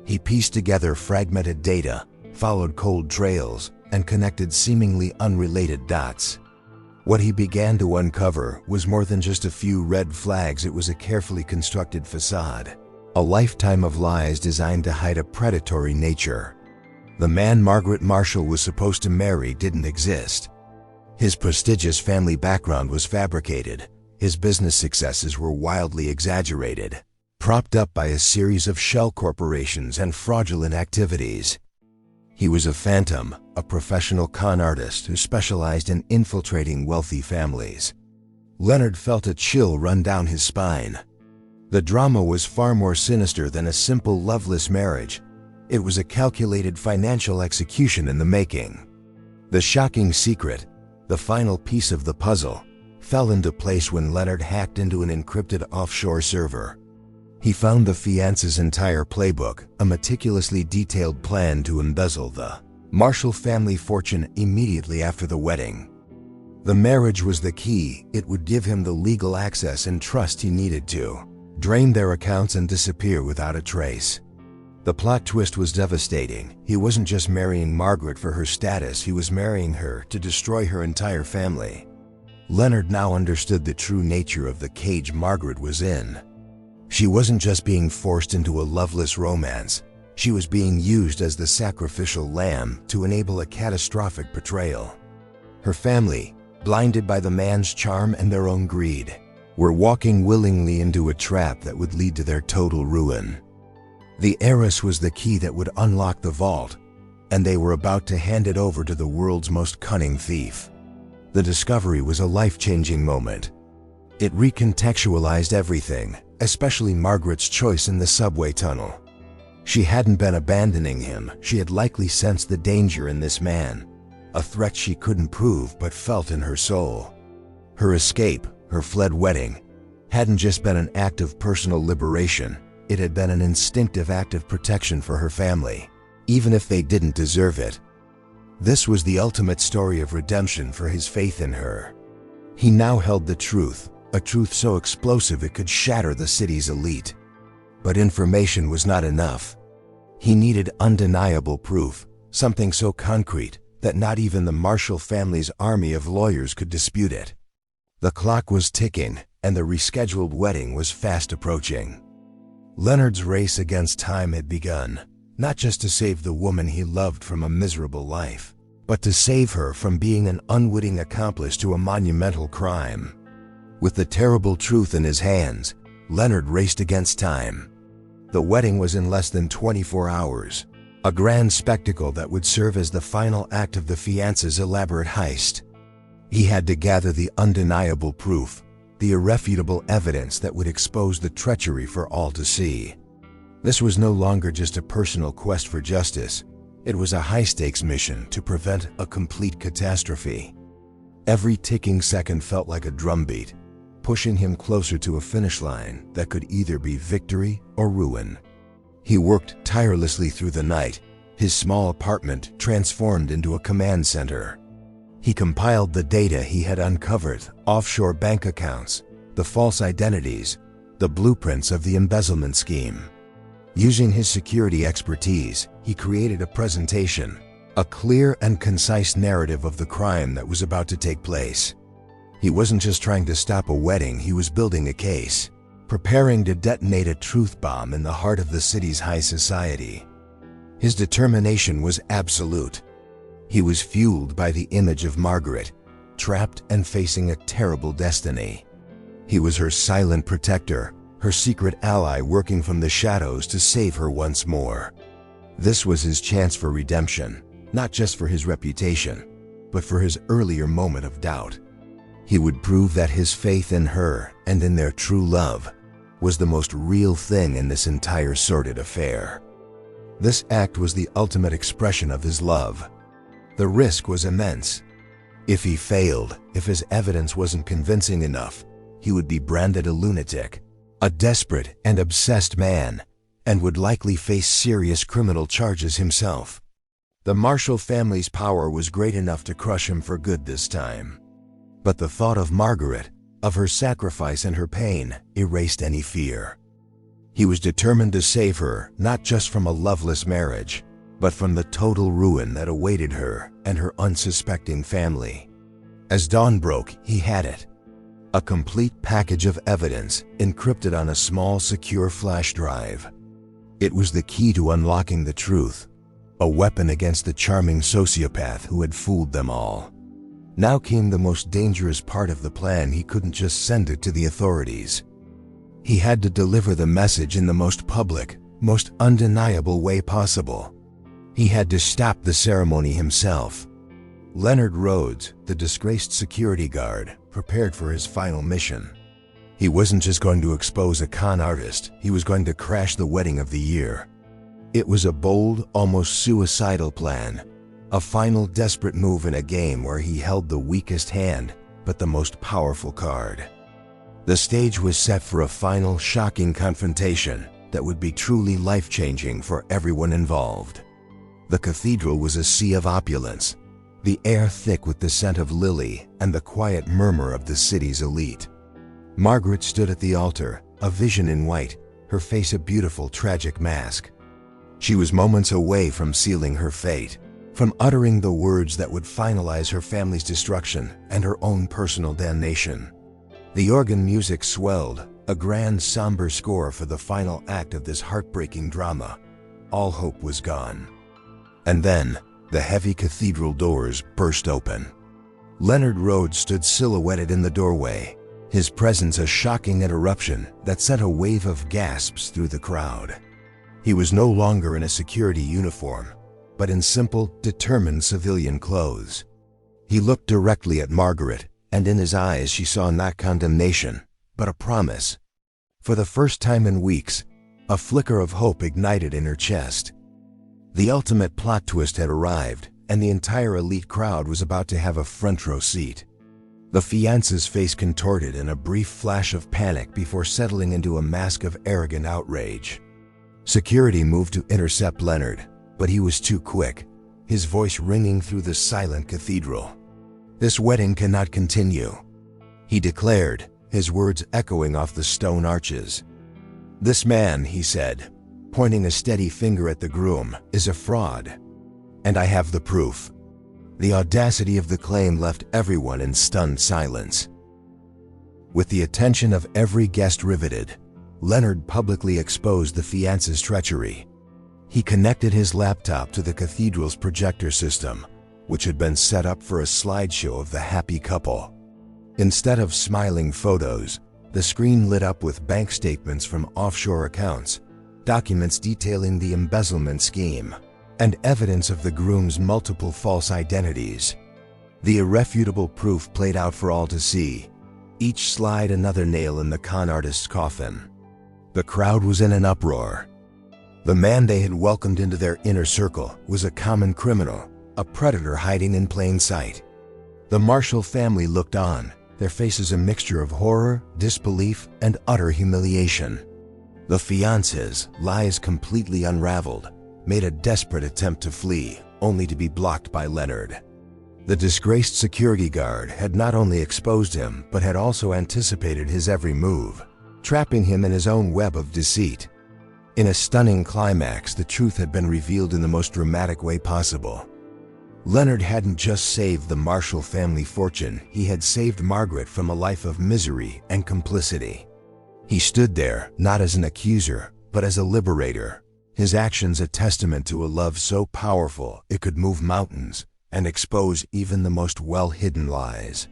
He pieced together fragmented data, followed cold trails, and connected seemingly unrelated dots. What he began to uncover was more than just a few red flags. It was a carefully constructed facade, a lifetime of lies designed to hide a predatory nature. The man Margaret Marshall was supposed to marry didn't exist. His prestigious family background was fabricated. His business successes were wildly exaggerated, propped up by a series of shell corporations and fraudulent activities. He was a phantom, a professional con artist who specialized in infiltrating wealthy families. Leonard felt a chill run down his spine. The drama was far more sinister than a simple loveless marriage. It was a calculated financial execution in the making. The shocking secret, the final piece of the puzzle, fell into place when Leonard hacked into an encrypted offshore server. He found the fiancé's entire playbook, a meticulously detailed plan to embezzle the Marshall family fortune immediately after the wedding. The marriage was the key. It would give him the legal access and trust he needed to drain their accounts and disappear without a trace. The plot twist was devastating. He wasn't just marrying Margaret for her status, he was marrying her to destroy her entire family. Leonard now understood the true nature of the cage Margaret was in. She wasn't just being forced into a loveless romance, she was being used as the sacrificial lamb to enable a catastrophic betrayal. Her family, blinded by the man's charm and their own greed, were walking willingly into a trap that would lead to their total ruin. The heiress was the key that would unlock the vault, and they were about to hand it over to the world's most cunning thief. The discovery was a life-changing moment. It recontextualized everything, especially Margaret's choice in the subway tunnel. She hadn't been abandoning him, she had likely sensed the danger in this man, a threat she couldn't prove but felt in her soul. Her escape, her fled wedding, hadn't just been an act of personal liberation, it had been an instinctive act of protection for her family, even if they didn't deserve it. This was the ultimate story of redemption for his faith in her. He now held the truth, a truth so explosive it could shatter the city's elite. But information was not enough. He needed undeniable proof, something so concrete that not even the Marshall family's army of lawyers could dispute it. The clock was ticking, and the rescheduled wedding was fast approaching. Leonard's race against time had begun, not just to save the woman he loved from a miserable life, but to save her from being an unwitting accomplice to a monumental crime. With the terrible truth in his hands, Leonard raced against time. The wedding was in less than 24 hours, a grand spectacle that would serve as the final act of the fiancé's elaborate heist. He had to gather the undeniable proof, the irrefutable evidence that would expose the treachery for all to see. This was no longer just a personal quest for justice. It was a high-stakes mission to prevent a complete catastrophe. Every ticking second felt like a drumbeat, pushing him closer to a finish line that could either be victory or ruin. He worked tirelessly through the night, his small apartment transformed into a command center. He compiled the data he had uncovered: offshore bank accounts, the false identities, the blueprints of the embezzlement scheme. Using his security expertise, he created a presentation, a clear and concise narrative of the crime that was about to take place. He wasn't just trying to stop a wedding, he was building a case, preparing to detonate a truth bomb in the heart of the city's high society. His determination was absolute. He was fueled by the image of Margaret, trapped and facing a terrible destiny. He was her silent protector, her secret ally working from the shadows to save her once more. This was his chance for redemption, not just for his reputation, but for his earlier moment of doubt. He would prove that his faith in her and in their true love was the most real thing in this entire sordid affair. This act was the ultimate expression of his love. The risk was immense. If he failed, if his evidence wasn't convincing enough, he would be branded a lunatic, a desperate and obsessed man, and would likely face serious criminal charges himself. The Marshall family's power was great enough to crush him for good this time. But the thought of Margaret, of her sacrifice and her pain, erased any fear. He was determined to save her, not just from a loveless marriage, but from the total ruin that awaited her and her unsuspecting family. As dawn broke, he had it. A complete package of evidence encrypted on a small, secure flash drive. It was the key to unlocking the truth, a weapon against the charming sociopath who had fooled them all. Now came the most dangerous part of the plan. He couldn't just send it to the authorities. He had to deliver the message in the most public, most undeniable way possible. He had to stop the ceremony himself. Leonard Rhodes, the disgraced security guard, prepared for his final mission. He wasn't just going to expose a con artist, he was going to crash the wedding of the year. It was a bold, almost suicidal plan, a final desperate move in a game where he held the weakest hand, but the most powerful card. The stage was set for a final, shocking confrontation that would be truly life-changing for everyone involved. The cathedral was a sea of opulence, the air thick with the scent of lily and the quiet murmur of the city's elite. Margaret stood at the altar, a vision in white, her face a beautiful, tragic mask. She was moments away from sealing her fate, from uttering the words that would finalize her family's destruction and her own personal damnation. The organ music swelled, a grand, somber score for the final act of this heartbreaking drama. All hope was gone. And then, the heavy cathedral doors burst open. Leonard Rhodes stood silhouetted in the doorway, his presence a shocking interruption that sent a wave of gasps through the crowd. He was no longer in a security uniform, but in simple, determined civilian clothes. He looked directly at Margaret, and in his eyes she saw not condemnation, but a promise. For the first time in weeks, a flicker of hope ignited in her chest. The ultimate plot twist had arrived, and the entire elite crowd was about to have a front-row seat. The fiancé's face contorted in a brief flash of panic before settling into a mask of arrogant outrage. Security moved to intercept Leonard, but he was too quick, his voice ringing through the silent cathedral. "This wedding cannot continue," he declared, his words echoing off the stone arches. "This man," he said, pointing a steady finger at the groom, "is a fraud. And I have the proof." The audacity of the claim left everyone in stunned silence. With the attention of every guest riveted, Leonard publicly exposed the fiancé's treachery. He connected his laptop to the cathedral's projector system, which had been set up for a slideshow of the happy couple. Instead of smiling photos, the screen lit up with bank statements from offshore accounts, documents detailing the embezzlement scheme, and evidence of the groom's multiple false identities. The irrefutable proof played out for all to see, each slide another nail in the con artist's coffin. The crowd was in an uproar. The man they had welcomed into their inner circle was a common criminal, a predator hiding in plain sight. The Marshall family looked on, their faces a mixture of horror, disbelief, and utter humiliation. The fiancé's lies completely unraveled, made a desperate attempt to flee, only to be blocked by Leonard. The disgraced security guard had not only exposed him, but had also anticipated his every move, trapping him in his own web of deceit. In a stunning climax, the truth had been revealed in the most dramatic way possible. Leonard hadn't just saved the Marshall family fortune, he had saved Margaret from a life of misery and complicity. He stood there, not as an accuser, but as a liberator, his actions a testament to a love so powerful it could move mountains and expose even the most well-hidden lies.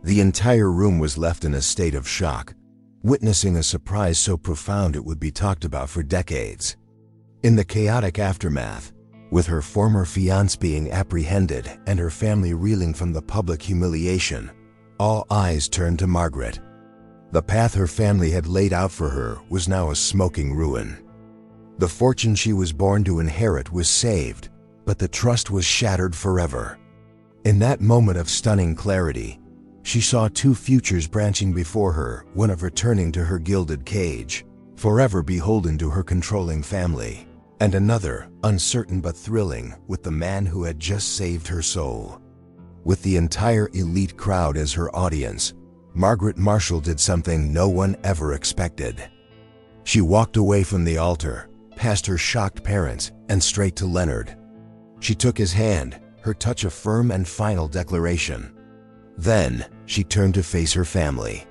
The entire room was left in a state of shock, witnessing a surprise so profound it would be talked about for decades. In the chaotic aftermath, with her former fiancé being apprehended and her family reeling from the public humiliation, all eyes turned to Margaret. The path her family had laid out for her was now a smoking ruin. The fortune she was born to inherit was saved, but the trust was shattered forever. In that moment of stunning clarity, she saw two futures branching before her, one of returning to her gilded cage, forever beholden to her controlling family, and another, uncertain but thrilling, with the man who had just saved her soul. With the entire elite crowd as her audience, Margaret Marshall did something no one ever expected. She walked away from the altar, past her shocked parents, and straight to Leonard. She took his hand, her touch a firm and final declaration. Then, she turned to face her family.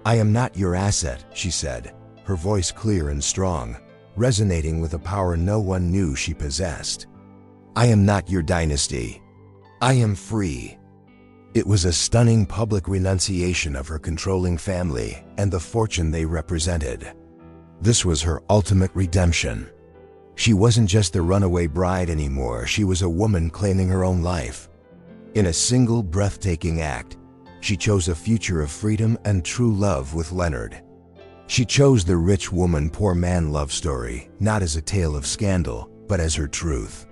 "I am not your asset," she said, her voice clear and strong, resonating with a power no one knew she possessed. "I am not your dynasty. I am free." It was a stunning public renunciation of her controlling family and the fortune they represented. This was her ultimate redemption. She wasn't just the runaway bride anymore, she was a woman claiming her own life. In a single breathtaking act, she chose a future of freedom and true love with Leonard. She chose the rich woman, poor man love story, not as a tale of scandal, but as her truth.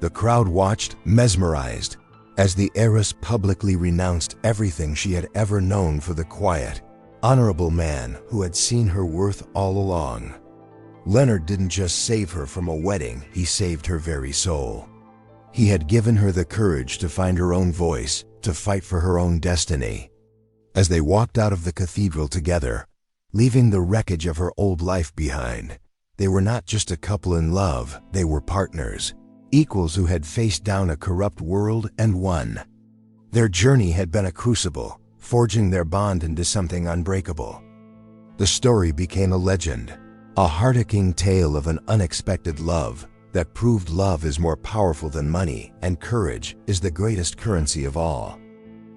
The crowd watched, mesmerized, as the heiress publicly renounced everything she had ever known for the quiet, honorable man who had seen her worth all along. Leonard didn't just save her from a wedding, he saved her very soul. He had given her the courage to find her own voice, to fight for her own destiny. As they walked out of the cathedral together, leaving the wreckage of her old life behind, they were not just a couple in love, they were partners, equals who had faced down a corrupt world and won. Their journey had been a crucible, forging their bond into something unbreakable. The story became a legend, a heart-aching tale of an unexpected love that proved love is more powerful than money and courage is the greatest currency of all.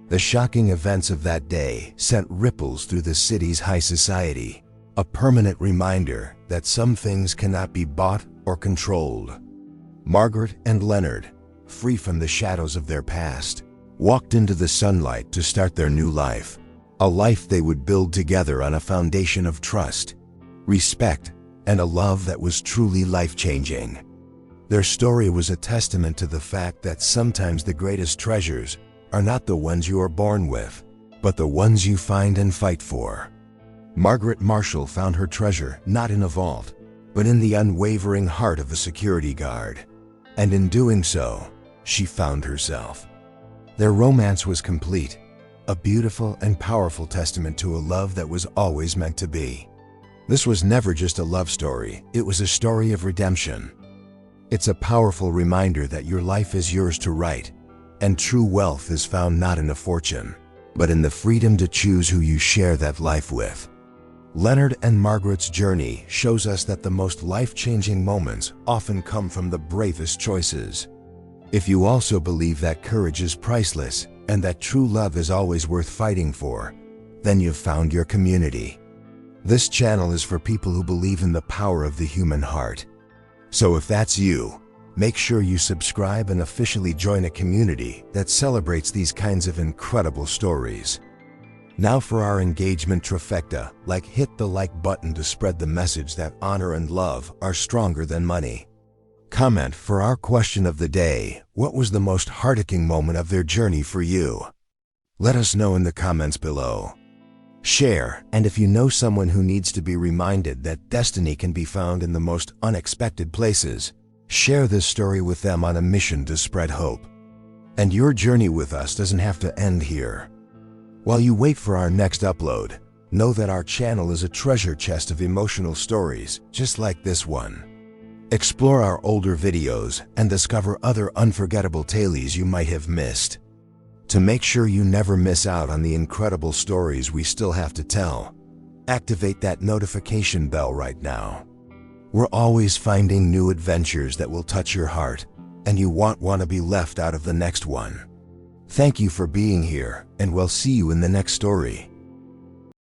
The shocking events of that day sent ripples through the city's high society, a permanent reminder that some things cannot be bought or controlled. Margaret and Leonard, free from the shadows of their past, walked into the sunlight to start their new life, a life they would build together on a foundation of trust, respect, and a love that was truly life-changing. Their story was a testament to the fact that sometimes the greatest treasures are not the ones you are born with, but the ones you find and fight for. Margaret Marshall found her treasure not in a vault, but in the unwavering heart of a security guard. And in doing so, she found herself. Their romance was complete, a beautiful and powerful testament to a love that was always meant to be. This was never just a love story, it was a story of redemption. It's a powerful reminder that your life is yours to write, and true wealth is found not in a fortune, but in the freedom to choose who you share that life with. Leonard and Margaret's journey shows us that the most life-changing moments often come from the bravest choices. If you also believe that courage is priceless and that true love is always worth fighting for, then you've found your community. This channel is for people who believe in the power of the human heart. So if that's you, make sure you subscribe and officially join a community that celebrates these kinds of incredible stories. Now for our engagement trifecta, hit the like button to spread the message that honor and love are stronger than money. Comment for our question of the day, what was the most heart-aching moment of their journey for you? Let us know in the comments below. Share, and if you know someone who needs to be reminded that destiny can be found in the most unexpected places, share this story with them on a mission to spread hope. And your journey with us doesn't have to end here. While you wait for our next upload, know that our channel is a treasure chest of emotional stories just like this one. Explore our older videos and discover other unforgettable tales you might have missed. To make sure you never miss out on the incredible stories we still have to tell, activate that notification bell right now. We're always finding new adventures that will touch your heart, and you won't want to be left out of the next one. Thank you for being here, and we'll see you in the next story.